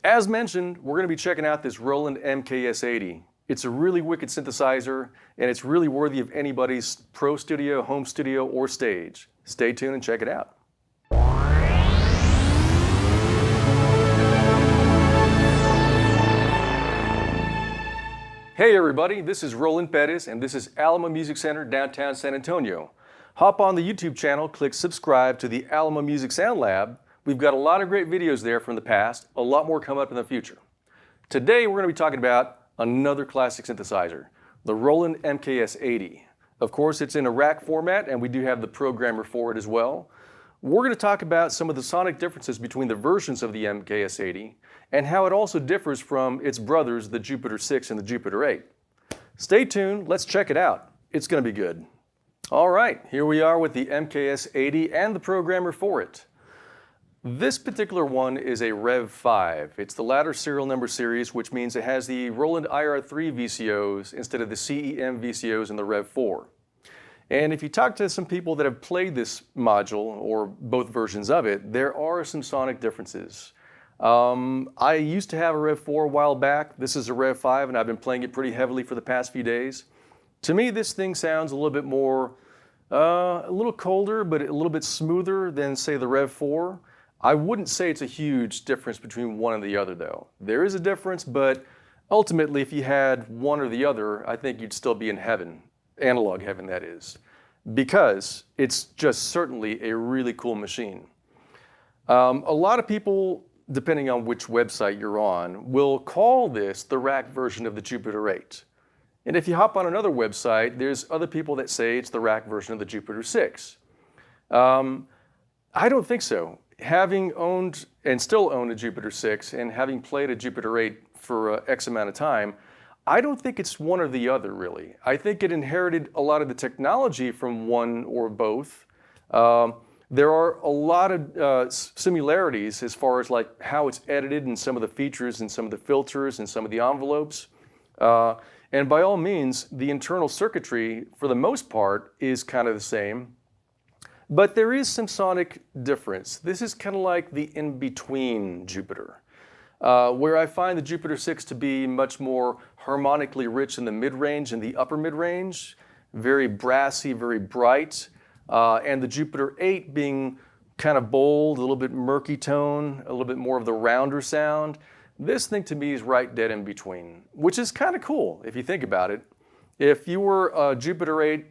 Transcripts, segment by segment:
As mentioned, we're going to be checking out this Roland MKS-80. It's a really wicked synthesizer, and it's really worthy of anybody's pro studio, home studio, or stage. Stay tuned and check it out. Hey everybody, this is Roland MKS, and this is Alamo Music Center, downtown San Antonio. Hop on the YouTube channel, click subscribe to the Alamo Music Sound Lab. We've got a lot of great videos there from the past, a lot more coming up in the future. Today we're going to be talking about another classic synthesizer, the Roland MKS-80. Of course, it's in a rack format, and we do have the programmer for it as well. We're going to talk about some of the sonic differences between the versions of the MKS-80 and how it also differs from its brothers, the Jupiter 6 and the Jupiter 8. Stay tuned, let's check it out. It's going to be good. All right, here we are with the MKS-80 and the programmer for it. This particular one is a Rev 5. It's the ladder serial number series, which means it has the Roland IR3 VCOs instead of the CEM VCOs in the Rev 4. And if you talk to some people that have played this module, or both versions of it, there are some sonic differences. I used to have a Rev 4 a while back. This is a Rev 5, and I've been playing it pretty heavily for the past few days. To me, this thing sounds a little bit more, a little colder, but a little bit smoother than, say, the Rev 4. I wouldn't say it's a huge difference between one and the other, though. There is a difference, but ultimately, if you had one or the other, I think you'd still be in heaven, analog heaven, that is, because it's just certainly a really cool machine. A lot of people, depending on which website you're on, will call this the rack version of the Jupiter 8. And if you hop on another website, there's other people that say it's the rack version of the Jupiter 6. I don't think so. Having owned and still own a Jupiter 6 and having played a Jupiter 8 for X amount of time, I don't think it's one or the other, really. I think it inherited a lot of the technology from one or both. There are a lot of similarities as far as like how it's edited and some of the features and some of the filters and some of the envelopes. And by all means, the internal circuitry, for the most part, is kind of the same. But there is some sonic difference. This is kind of like the in-between Jupiter, where I find the Jupiter 6 to be much more harmonically rich in the mid-range and the upper mid-range, very brassy, very bright, and the Jupiter 8 being kind of bold, a little bit murky tone, a little bit more of the rounder sound. This thing to me is right dead in between, which is kind of cool if you think about it. If you were a Jupiter 8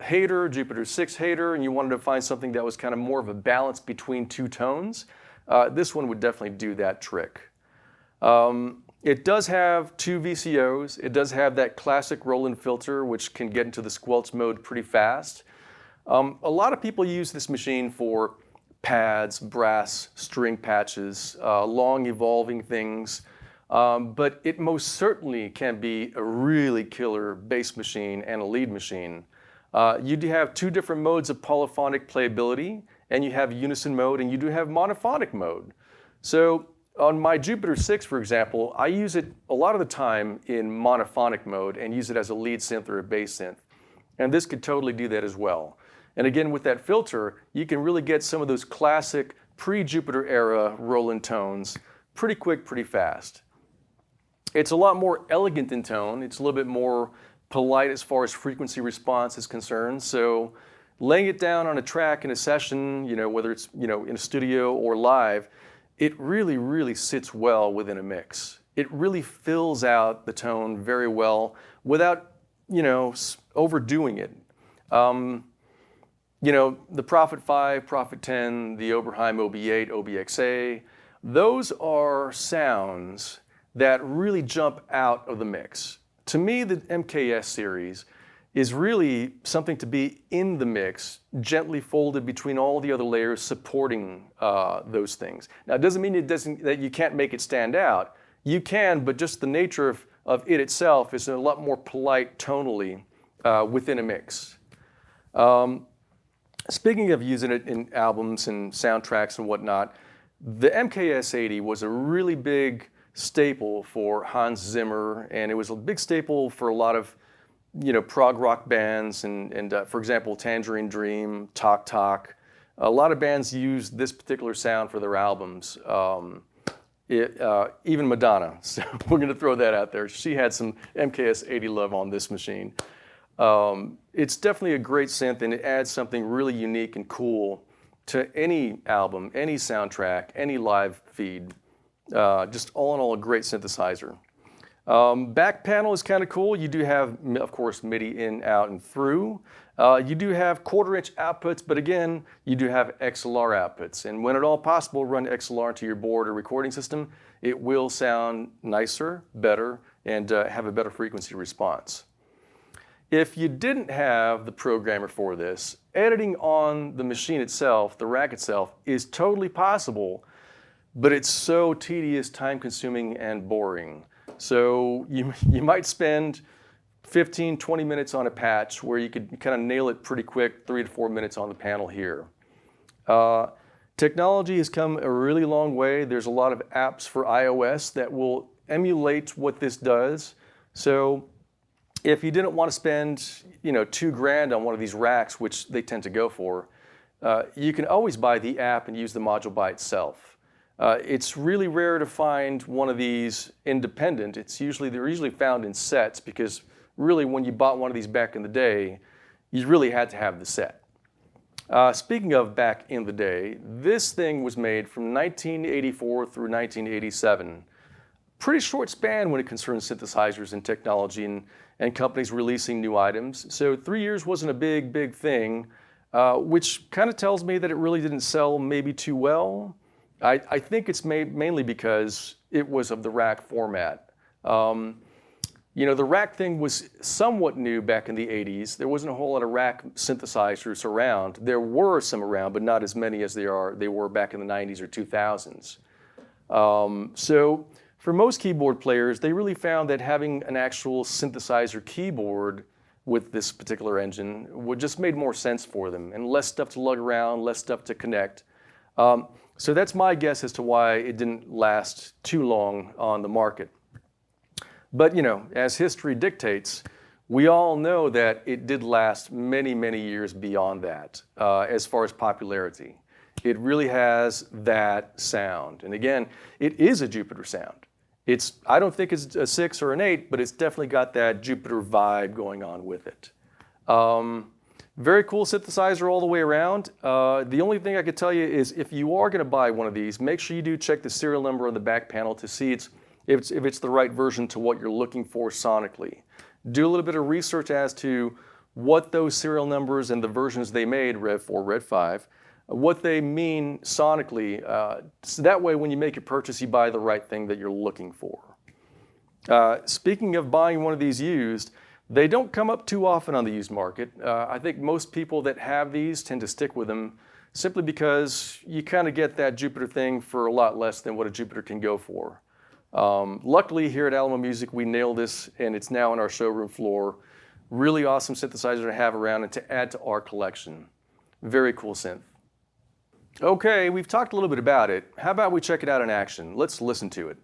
hater, Jupiter 6 hater, and you wanted to find something that was kind of more of a balance between two tones, this one would definitely do that trick. It does have two VCOs. It does have that classic Roland filter, which can get into the squelch mode pretty fast. A lot of people use this machine for pads, brass, string patches, long evolving things. But it most certainly can be a really killer bass machine and a lead machine. You do have two different modes of polyphonic playability, and you have unison mode, and you do have monophonic mode. So on my Jupiter 6, for example, I use it a lot of the time in monophonic mode and use it as a lead synth or a bass synth. And this could totally do that as well. And again, with that filter, you can really get some of those classic pre-Jupiter era Roland tones pretty quick, pretty fast. It's a lot more elegant in tone. It's a little bit more polite as far as frequency response is concerned. So laying it down on a track in a session, whether it's, in a studio or live, it really, really sits well within a mix. It really fills out the tone very well without, overdoing it. The Prophet 5, Prophet 10, the Oberheim OB8, OBXA, those are sounds that really jump out of the mix. To me, the MKS series is really something to be in the mix, gently folded between all the other layers supporting those things. Now, it doesn't mean that you can't make it stand out. You can, but just the nature of it itself is a lot more polite tonally within a mix. Speaking of using it in albums and soundtracks and whatnot, the MKS-80 was a really big staple for Hans Zimmer, and it was a big staple for a lot of prog rock bands, and for example, Tangerine Dream, Talk Talk. A lot of bands use this particular sound for their albums. even Madonna. So we're going to throw that out there. She had some MKS-80 love on this machine. It's definitely a great synth, and it adds something really unique and cool to any album, any soundtrack, any live feed. Just all in all, a great synthesizer. Back panel is kind of cool. You do have, of course, MIDI in, out, and through. You do have 1/4-inch outputs, but again, you do have XLR outputs. And when at all possible, run XLR into your board or recording system. It will sound nicer, better, and have a better frequency response. If you didn't have the programmer for this, editing on the machine itself, the rack itself, is totally possible, but it's so tedious, time-consuming, and boring. So you might spend 15, 20 minutes on a patch where you could kind of nail it pretty quick, 3 to 4 minutes on the panel here. Technology has come a really long way. There's a lot of apps for iOS that will emulate what this does. So if you didn't want to spend, $2,000 on one of these racks, which they tend to go for, you can always buy the app and use the module by itself. It's really rare to find one of these independent. They're usually found in sets, because really when you bought one of these back in the day, you really had to have the set. Speaking of back in the day, this thing was made from 1984 through 1987. Pretty short span when it concerns synthesizers and technology and companies releasing new items. So 3 years wasn't a big thing, which kind of tells me that it really didn't sell maybe too well. I think it's mainly because it was of the rack format. The rack thing was somewhat new back in the 80s. There wasn't a whole lot of rack synthesizers around. There were some around, but not as many as they were back in the 90s or 2000s. So for most keyboard players, they really found that having an actual synthesizer keyboard with this particular engine would just made more sense for them, and less stuff to lug around, less stuff to connect. So that's my guess as to why it didn't last too long on the market. But as history dictates, we all know that it did last many years beyond that as far as popularity. It really has that sound. And again, it is a Jupiter sound. I don't think it's a 6 or an 8, but it's definitely got that Jupiter vibe going on with it. Very cool synthesizer all the way around. The only thing I could tell you is if you are going to buy one of these, make sure you do check the serial number on the back panel to see if it's the right version to what you're looking for sonically. Do a little bit of research as to what those serial numbers and the versions they made, Rev 4, Rev 5, what they mean sonically. So that way when you make your purchase, you buy the right thing that you're looking for. Speaking of buying one of these used, they don't come up too often on the used market. I think most people that have these tend to stick with them simply because you kind of get that Jupiter thing for a lot less than what a Jupiter can go for. Luckily here at Alamo Music, we nailed this, and it's now on our showroom floor. Really awesome synthesizer to have around and to add to our collection. Very cool synth. Okay, we've talked a little bit about it. How about we check it out in action? Let's listen to it.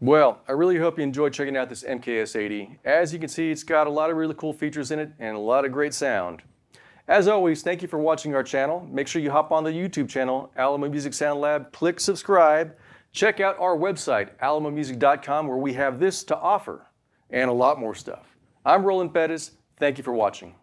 Well, I really hope you enjoyed checking out this MKS-80. As you can see, it's got a lot of really cool features in it and a lot of great sound. As always, thank you for watching our channel. Make sure you hop on the YouTube channel, Alamo Music Sound Lab, click subscribe. Check out our website, alamomusic.com, where we have this to offer and a lot more stuff. I'm Roland MKS-80. Thank you for watching.